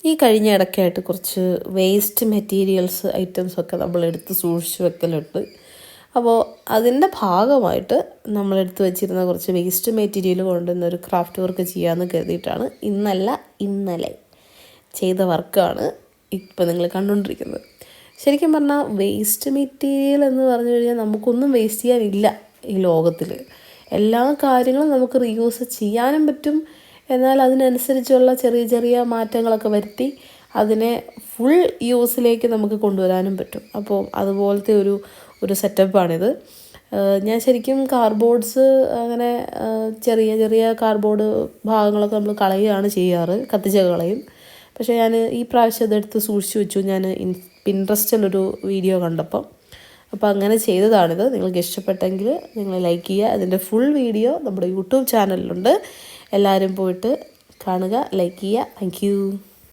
ഈ കഴിഞ്ഞ ഇടയ്ക്കായിട്ട് കുറച്ച് വേസ്റ്റ് മെറ്റീരിയൽസ് ഐറ്റംസൊക്കെ നമ്മളെടുത്ത് സൂക്ഷിച്ച് വെക്കലുണ്ട്. അപ്പോൾ അതിൻ്റെ ഭാഗമായിട്ട് നമ്മളെടുത്ത് വെച്ചിരുന്ന കുറച്ച് വേസ്റ്റ് മെറ്റീരിയൽ കൊണ്ടുവന്നൊരു ക്രാഫ്റ്റ് വർക്ക് ചെയ്യാമെന്ന് കരുതിയിട്ടാണ് ഇന്നലെ ചെയ്ത വർക്കാണ് ഇപ്പോൾ നിങ്ങൾ കണ്ടുകൊണ്ടിരിക്കുന്നത്. ശരിക്കും പറഞ്ഞാൽ വേസ്റ്റ് മെറ്റീരിയൽ എന്ന് പറഞ്ഞു കഴിഞ്ഞാൽ നമുക്കൊന്നും വേസ്റ്റ് ചെയ്യാനില്ല ഈ ലോകത്തിൽ. എല്ലാ കാര്യങ്ങളും നമുക്ക് റീയൂസ് ചെയ്യാനും പറ്റും. എന്നാൽ അതിനനുസരിച്ചുള്ള ചെറിയ ചെറിയ മാറ്റങ്ങളൊക്കെ വരുത്തി അതിനെ ഫുൾ യൂസിലേക്ക് നമുക്ക് കൊണ്ടുവരാനും പറ്റും. അപ്പോൾ അതുപോലത്തെ ഒരു സെറ്റപ്പാണിത്. ഞാൻ ശരിക്കും കാർഡ്ബോർഡ്സ് അങ്ങനെ ചെറിയ ചെറിയ കാർഡ്ബോർഡ് ഭാഗങ്ങളൊക്കെ നമ്മൾ കളയുകയാണ് ചെയ്യാറ്, കത്തിച്ച് കളയും. പക്ഷേ ഞാൻ ഈ പ്രാവശ്യം അതെടുത്ത് സൂക്ഷിച്ച് വെച്ചു. ഞാൻ പിൻട്രസ്റ്റിലൊരു വീഡിയോ കണ്ടപ്പം അപ്പോൾ അങ്ങനെ ചെയ്തതാണിത്. നിങ്ങൾക്ക് ഇഷ്ടപ്പെട്ടെങ്കിൽ നിങ്ങൾ ലൈക്ക് ചെയ്യുക. അതിൻ്റെ ഫുൾ വീഡിയോ നമ്മുടെ യൂട്യൂബ് ചാനലിലുണ്ട്. എല്ലാവരും പോയിട്ട് കാണുക, ലൈക്ക് ചെയ്യുക. താങ്ക്